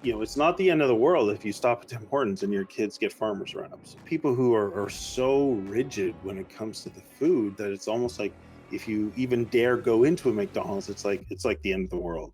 it's not the end of the world if you stop at Tim Hortons and your kids get farmers wraps. People who are so rigid when it comes to the food that it's almost like if you even dare go into a McDonald's, it's like the end of the world.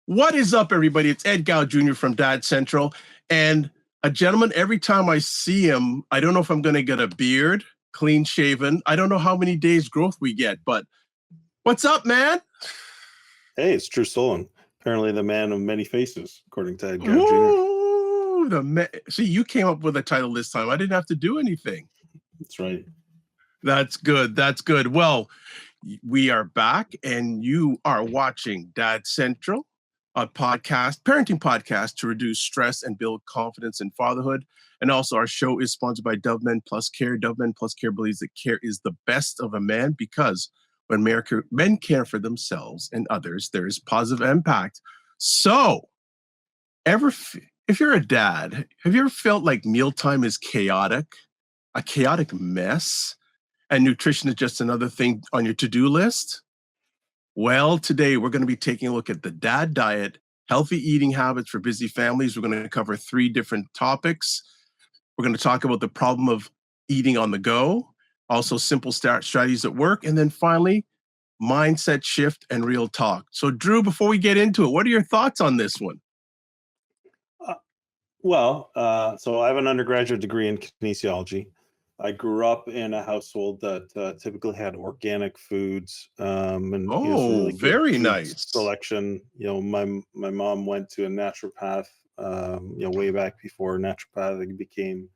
What is up, everybody? It's Ed Gow Jr. from Dad Central. And a gentleman, every time I see him, I don't know if I'm going to get a beard, clean shaven. I don't know how many days growth we get, but what's up, man? Hey, it's Drew Solon, apparently the man of many faces, according to Ed Gow Jr. Ooh, see, you came up with a title this time. I didn't have to do anything. That's right. That's good. That's good. Well, we are back, and you are watching Dad Central, a parenting podcast to reduce stress and build confidence in fatherhood. And also, our show is sponsored by Dove Men Plus Care. Dove Men Plus Care believes that care is the best of a man because when men care for themselves and others, there is positive impact. So, if you're a dad, have you ever felt like mealtime is chaotic, a chaotic mess, and nutrition is just another thing on your to-do list? Well, today we're going to be taking a look at the dad diet, healthy eating habits for busy families. We're going to cover 3 different topics. We're going to talk about the problem of eating on the go, also simple strategies at work, and then finally, mindset shift and real talk. So, Drew, before we get into it, what are your thoughts on this one? So I have an undergraduate degree in kinesiology. I grew up in a household that typically had organic foods, and some really good very food nice selection. My mom went to a naturopath, way back before naturopathic became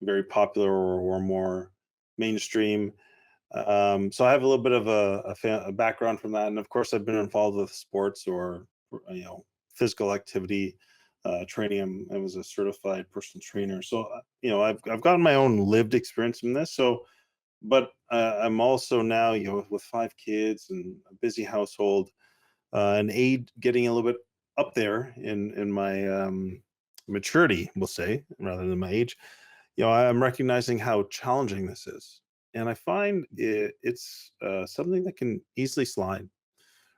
very popular or more mainstream. So I have a little bit of a background from that, and of course I've been involved with sports or physical activity. Training. I was a certified personal trainer, so I've gotten my own lived experience in this. So, but I'm also now with 5 kids and a busy household, and age getting a little bit up there in my maturity, we'll say, rather than my age. I'm recognizing how challenging this is, and I find it's something that can easily slide.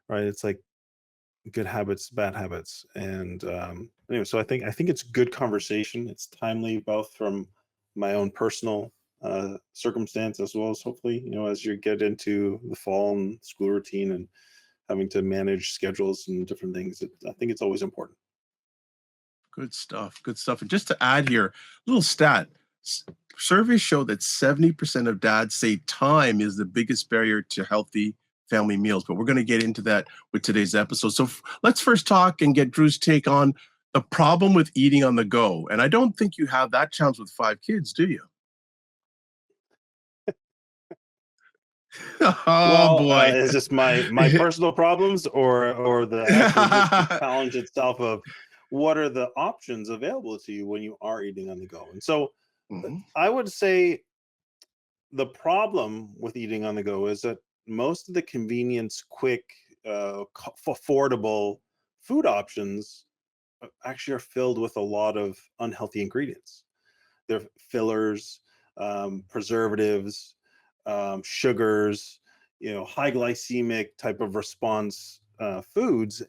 Right? It's like good habits, bad habits, and anyway, so I think it's good conversation. It's timely, both from my own personal circumstance as well as hopefully as you get into the fall and school routine and having to manage schedules and different things. I think it's always important. Good stuff. Good stuff. And just to add here, a little stat. Surveys show that 70% of dads say time is the biggest barrier to healthy family meals, but we're going to get into that with today's episode. So let's first talk and get Drew's take on the problem with eating on the go. And I don't think you have that challenge with 5 kids, do you? Boy. Is this my personal problems or the actual just the challenge itself of what are the options available to you when you are eating on the go? And so I would say the problem with eating on the go is that most of the convenience, quick, affordable food options actually are filled with a lot of unhealthy ingredients. They're fillers, preservatives, sugars, high glycemic type of response foods,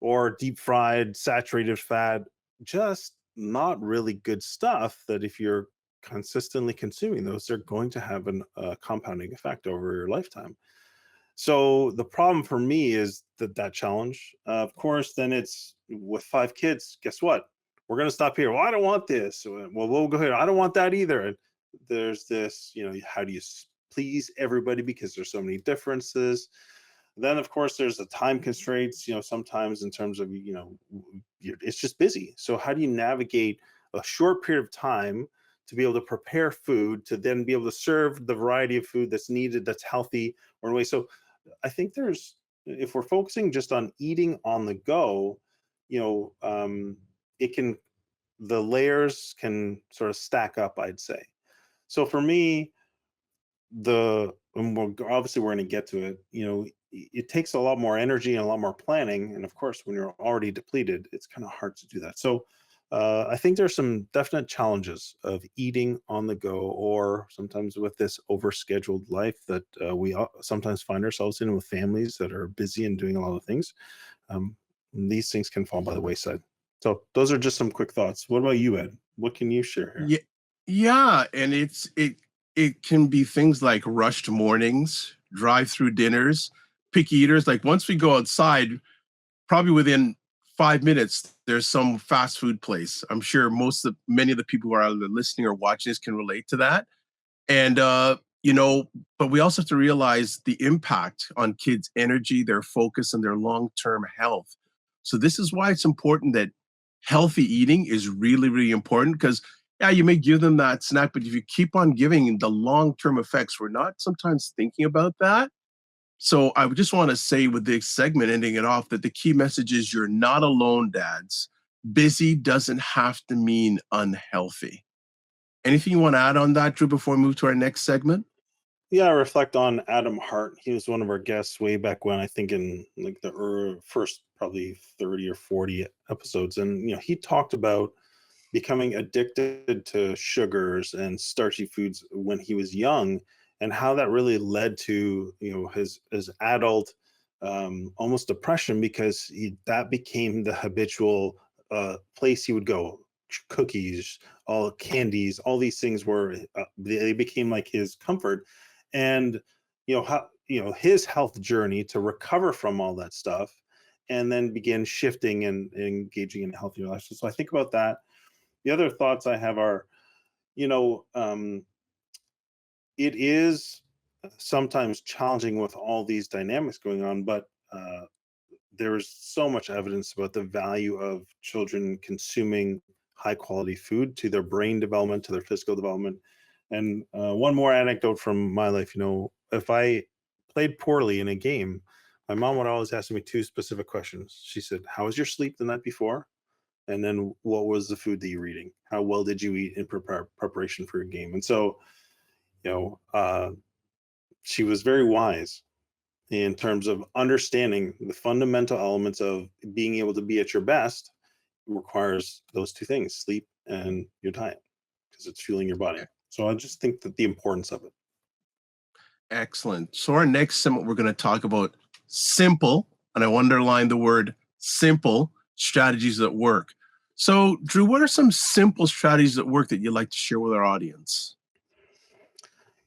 or deep fried, saturated fat, just not really good stuff that if you're consistently consuming those, they're going to have a compounding effect over your lifetime. So the problem for me is that challenge. Of course, then it's with 5 kids. Guess what? We're going to stop here. Well, I don't want this. Well, we'll go here. I don't want that either. And there's this, how do you please everybody because there's so many differences? Then, of course, there's the time constraints, sometimes in terms of, it's just busy. So how do you navigate a short period of time to be able to prepare food, to then be able to serve the variety of food that's needed, that's healthy or in a way? So I think if we're focusing just on eating on the go, the layers can sort of stack up, I'd say. So for me, obviously we're going to get to it, it takes a lot more energy and a lot more planning. And of course, when you're already depleted, it's kind of hard to do that. So I think there's some definite challenges of eating on the go, or sometimes with this overscheduled life that sometimes find ourselves in with families that are busy and doing a lot of things. Um, these things can fall by the wayside. So those are just some quick thoughts. What about you, Ed? What can you share here? Yeah, yeah, and it can be things like rushed mornings, drive-through dinners, picky eaters. Like once we go outside, probably within 5 minutes, there's some fast food place. I'm sure many of the people who are either listening or watching this can relate to that. And but we also have to realize the impact on kids' energy, their focus, and their long-term health. So this is why it's important that healthy eating is really, really important, because yeah, you may give them that snack, but if you keep on giving the long-term effects, we're not sometimes thinking about that. So I would just want to say with this segment ending it off that the key message is you're not alone, dads. Busy doesn't have to mean unhealthy. Anything you want to add on that, Drew, before we move to our next segment? Yeah, I reflect on Adam Hart. He was one of our guests way back when, I think in like the first probably 30 or 40 episodes. And, he talked about becoming addicted to sugars and starchy foods when he was young, and how that really led to, his adult almost depression, because that became the habitual place he would go. Cookies, all candies, all these things were they became like his comfort. And his health journey to recover from all that stuff, and then begin shifting and engaging in a healthier lifestyle. So I think about that. The other thoughts I have are, you know um, it is sometimes challenging with all these dynamics going on, but there's so much evidence about the value of children consuming high quality food to their brain development, to their physical development. And one more anecdote from my life, if I played poorly in a game, my mom would always ask me two specific questions. She said, "How was your sleep the night before? And then what was the food that you were eating? How well did you eat in preparation for your game?" And so, you know, uh, she was very wise in terms of understanding the fundamental elements of being able to be at your best requires those two things, sleep and your diet, because it's fueling your body. So I just think that the importance of it. Excellent. So our next segment, we're going to talk about simple, and I underline the word simple, strategies that work. So, Drew, what are some simple strategies that work that you'd like to share with our audience?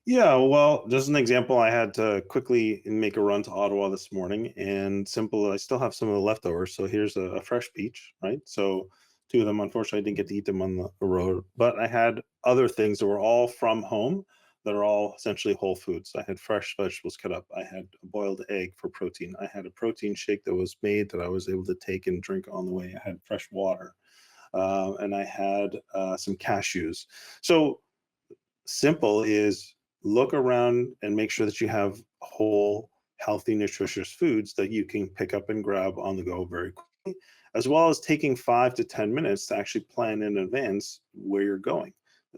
Yeah, well, just an example, I had to quickly make a run to Ottawa this morning, and simple, I still have some of the leftovers. So here's a fresh peach, right? So two of them, unfortunately, I didn't get to eat them on the road, but I had other things that were all from home that are all essentially whole foods. I had fresh vegetables cut up. I had a boiled egg for protein. I had a protein shake that was made that I was able to take and drink on the way. I had fresh water, and I had some cashews. So simple is look around and make sure that you have whole, healthy, nutritious foods that you can pick up and grab on the go very quickly, as well as taking 5 to 10 minutes to actually plan in advance where you're going.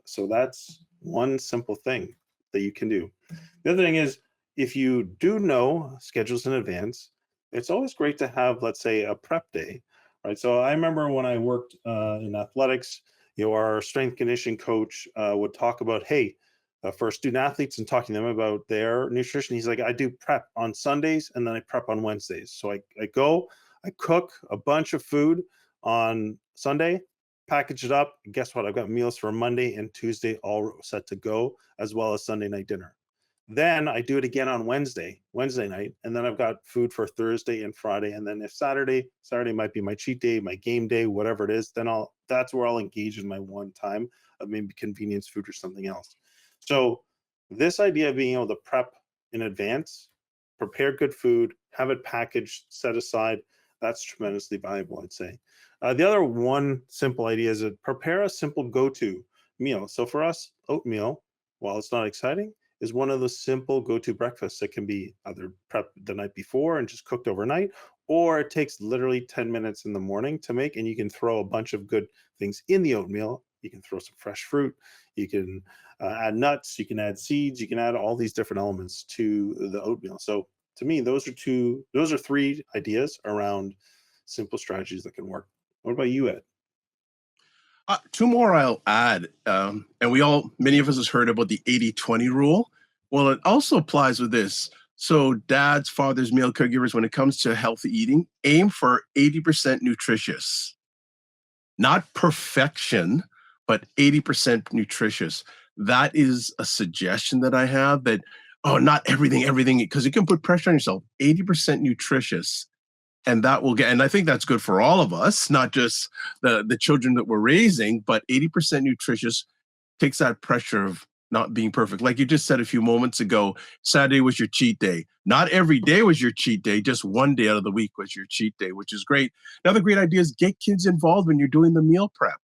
So that's one simple thing that you can do. The other thing is, if you do know schedules in advance, it's always great to have, let's say, a prep day, right? So I remember when I worked in athletics, our strength conditioning coach would talk about, hey, for student athletes and talking to them about their nutrition. He's like, I do prep on Sundays and then I prep on Wednesdays. So I cook a bunch of food on Sunday, package it up. And guess what? I've got meals for Monday and Tuesday all set to go, as well as Sunday night dinner. Then I do it again on Wednesday night, and then I've got food for Thursday and Friday. And then if Saturday might be my cheat day, my game day, whatever it is, then that's where I'll engage in my one time of maybe convenience food or something else. So this idea of being able to prep in advance, prepare good food, have it packaged, set aside, that's tremendously valuable, I'd say. The other one simple idea is to prepare a simple go-to meal. So for us, oatmeal, while it's not exciting, is one of the simple go-to breakfasts that can be either prepped the night before and just cooked overnight, or it takes literally 10 minutes in the morning to make, and you can throw a bunch of good things in the oatmeal. You can throw some fresh fruit, you can add nuts, you can add seeds, you can add all these different elements to the oatmeal. So to me, those are three ideas around simple strategies that can work. What about you, Ed? Two more I'll add. And many of us has heard about the 80-20 rule. Well, it also applies with this. So dads, fathers, male caregivers, when it comes to healthy eating, aim for 80% nutritious. Not perfection, but 80% nutritious. That is a suggestion that I have that, not everything, because you can put pressure on yourself. 80% nutritious. And that will get, and I think that's good for all of us, not just the children that we're raising, but 80% nutritious takes that pressure of not being perfect. Like you just said a few moments ago, Saturday was your cheat day. Not every day was your cheat day. Just one day out of the week was your cheat day, which is great. Another great idea is get kids involved when you're doing the meal prep,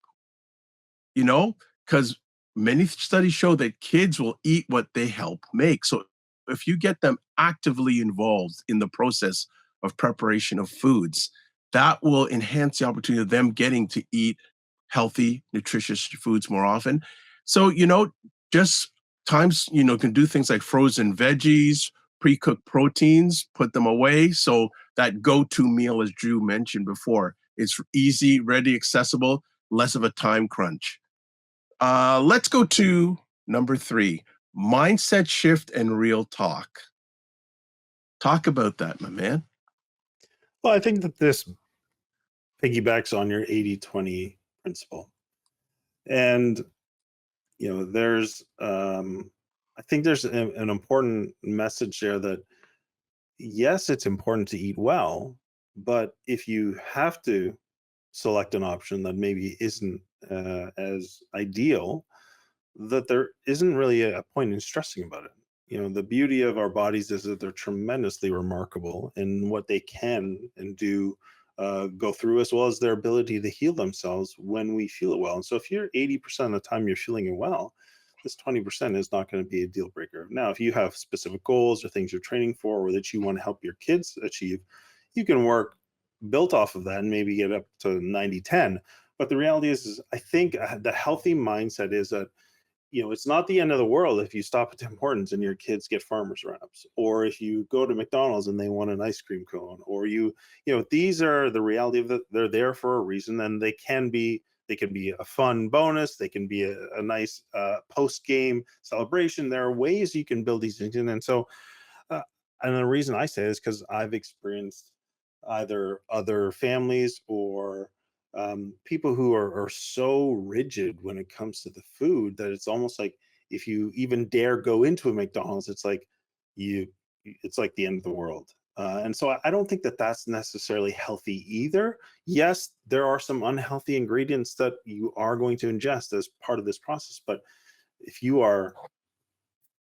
because many studies show that kids will eat what they help make. So if you get them actively involved in the process of preparation of foods, that will enhance the opportunity of them getting to eat healthy, nutritious foods more often. So, just times, can do things like frozen veggies, pre-cooked proteins, put them away. So that go-to meal, as Drew mentioned before, it's easy, ready, accessible, less of a time crunch. Let's go to number 3, mindset shift and real talk. Talk about that, my man. Well, I think that this piggybacks on your 80-20 principle. And, there's, I think there's an important message there that, yes, it's important to eat well, but if you have to select an option that maybe isn't as ideal, that there isn't really a point in stressing about it. The beauty of our bodies is that they're tremendously remarkable in what they can and do go through, as well as their ability to heal themselves when we feel it well. And so if you're 80% of the time you're feeling it well, this 20% is not going to be a deal breaker. Now, if you have specific goals or things you're training for or that you want to help your kids achieve, you can work built off of that and maybe get up to 90-10. But the reality is I think the healthy mindset is that it's not the end of the world if you stop at Tim Hortons and your kids get farmer's wraps, or if you go to McDonald's and they want an ice cream cone, or these are the reality of that. They're there for a reason, and they can be a fun bonus. They can be a nice post-game celebration. There are ways you can build these things in. And so, and the reason I say it is because I've experienced either other families or people who are so rigid when it comes to the food that it's almost like if you even dare go into a McDonald's, it's like the end of the world. And so I don't think that that's necessarily healthy either. Yes, there are some unhealthy ingredients that you are going to ingest as part of this process, but if you are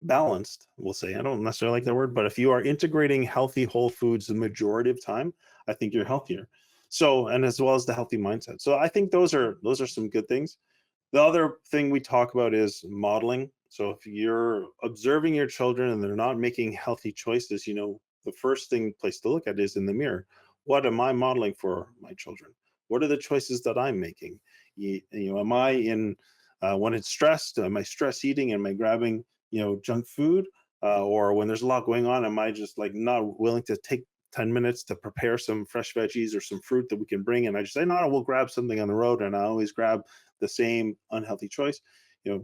balanced, we'll say, I don't necessarily like that word, but if you are integrating healthy whole foods the majority of time, I think you're healthier. So, and as well as the healthy mindset. So I think those are some good things. The other thing we talk about is modeling. So if you're observing your children and they're not making healthy choices, the first place to look at is in the mirror. What am I modeling for my children? What are the choices that I'm making? Am I in when it's stressed? Am I stress eating? Am I grabbing junk food? Or when there's a lot going on, am I just like not willing to take 10 minutes to prepare some fresh veggies or some fruit that we can bring? And I just say, no, we'll grab something on the road. And I always grab the same unhealthy choice.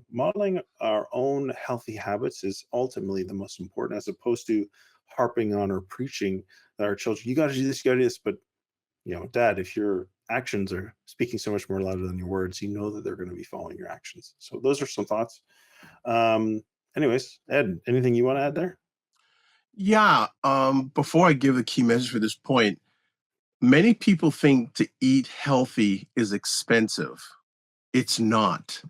Modeling our own healthy habits is ultimately the most important, as opposed to harping on or preaching that our children, you got to do this, you got to do this. But, Dad, if your actions are speaking so much more louder than your words, you know that they're going to be following your actions. So those are some thoughts. Anyways, Ed, anything you want to add there? Yeah. Before I give the key message for this point, many people think to eat healthy is expensive. It's not.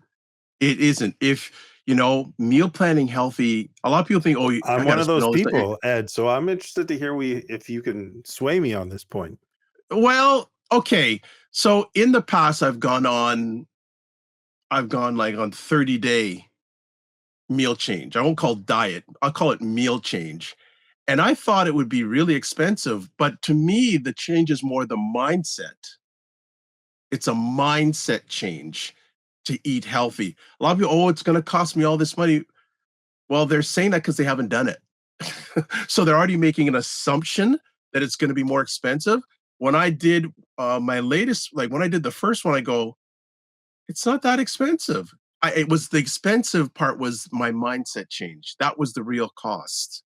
It isn't. If meal planning healthy, a lot of people think, I I'm got one to of spend those all this time. people, Ed. So I'm interested to hear if you can sway me on this point. Well, okay. So in the past, I've gone like on 30-day meal change. I won't call diet. I'll call it meal change. And I thought it would be really expensive, but to me, the change is more the mindset. It's a mindset change to eat healthy. A lot of people, it's going to cost me all this money. Well, they're saying that because they haven't done it. So they're already making an assumption that it's going to be more expensive. When I did my latest, like when I did the first one, I go, it's not that expensive. It was the expensive part was my mindset change. That was the real cost.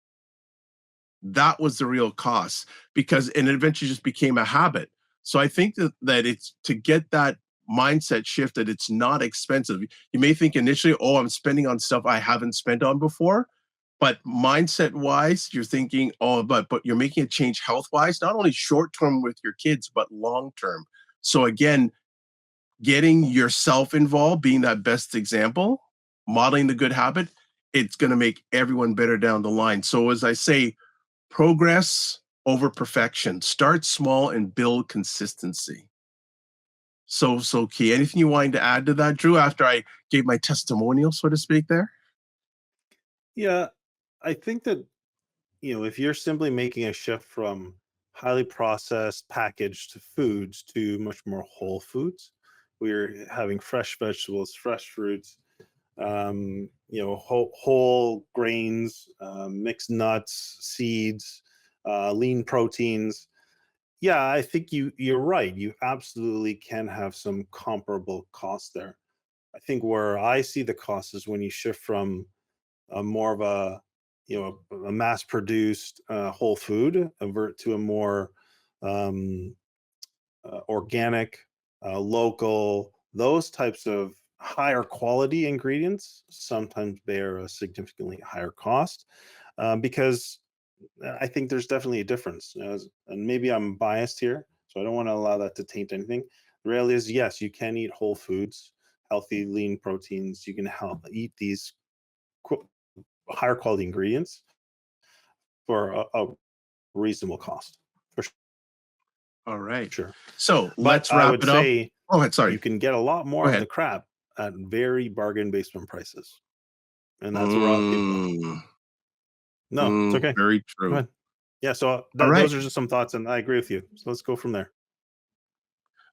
That was the real cost because and it eventually just became a habit. So I think that it's to get that mindset shift that it's not expensive. You may think initially, oh, I'm spending on stuff I haven't spent on before. But mindset wise, you're thinking, oh, but you're making a change health wise, not only short term with your kids, but long term. So again, getting yourself involved, being that best example, modeling the good habit, it's going to make everyone better down the line. So as I say, progress over perfection. Start small and build consistency. So key. Anything you wanted to add to that, Drew, after I gave my testimonial, so to speak, there? Yeah, I think that, if you're simply making a shift from highly processed packaged foods to much more whole foods, we're having fresh vegetables, fresh fruits, whole grains, mixed nuts, seeds, lean proteins. Yeah, I think you're right. You absolutely can have some comparable costs there. I think where I see the cost is when you shift from more of a mass produced whole food avert to a more um, organic, local, those types of higher quality ingredients sometimes bear a significantly higher cost because I think there's definitely a difference. And maybe I'm biased here, so I don't want to allow that to taint anything. The reality is, yes, you can eat whole foods, healthy, lean proteins. You can eat these higher quality ingredients for a reasonable cost, for All right. sure. So But let's I wrap would it up. say Oh, ahead. you Sorry. can get a lot Go more of the ahead. crap at very bargain basement prices. And that's where I'll keep going. Mm, No, it's okay. very Go true. ahead. Yeah, so All right. those are just some thoughts, and I agree with you. So let's go from there.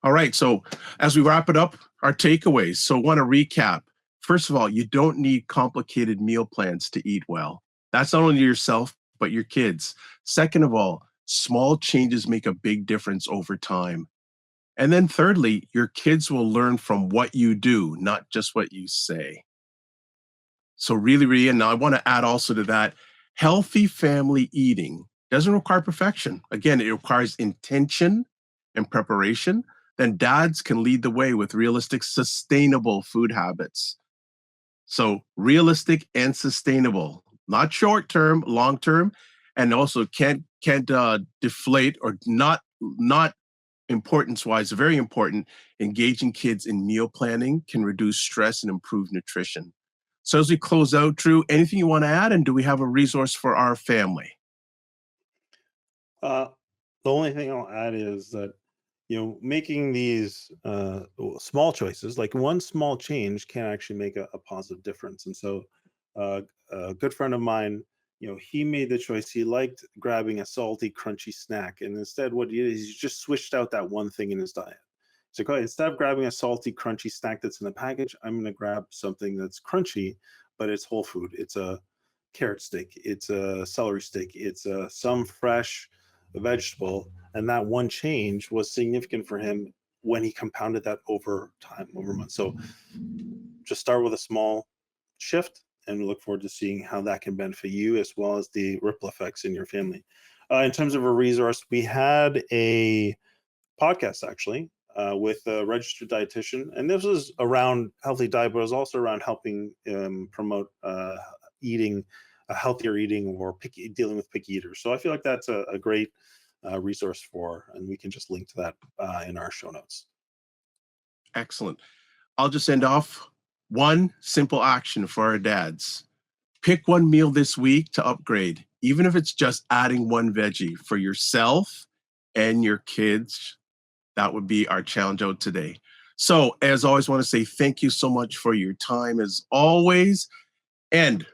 All right. So as we wrap it up, our takeaways. So want to recap. First of all, you don't need complicated meal plans to eat well. That's not only yourself, but your kids. Second of all, small changes make a big difference over time. And then thirdly, your kids will learn from what you do, not just what you say. So really, really, and I want to add also to that, healthy family eating doesn't require perfection. Again, it requires intention and preparation. Then dads can lead the way with realistic, sustainable food habits. So realistic and sustainable, not short term, long term, and also can't deflate or not importance wise, very important. Engaging kids in meal planning can reduce stress and improve nutrition. So as we close out, Drew, anything you want to add? And do we have a resource for our family? Uh, the only thing I'll add is that making these small choices, like one small change, can actually make a positive difference. And so, a good friend of mine, he made the choice. He liked grabbing a salty, crunchy snack, and instead, what he did is he just switched out that one thing in his diet. So, okay, instead of grabbing a salty, crunchy snack that's in the package, I'm going to grab something that's crunchy, but it's whole food. It's a carrot stick. It's a celery stick. It's some fresh vegetable, and that one change was significant for him when he compounded that over time, over months. So just start with a small shift, and we look forward to seeing how that can benefit you as well as the ripple effects in your family. In terms of a resource, we had a podcast actually with a registered dietitian, and this was around healthy diet, but it was also around helping promote eating, healthier eating, or dealing with picky eaters. So I feel like that's a great resource for, and we can just link to that in our show notes. Excellent. I'll just end off one simple action for our dads. Pick one meal this week to upgrade, even if it's just adding one veggie for yourself and your kids. That would be our challenge out today. So, as always, want to say thank you so much for your time, as always. And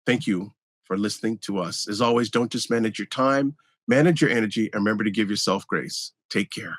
thank you for listening to us. As always, don't just manage your time, manage your energy, and remember to give yourself grace. Take care.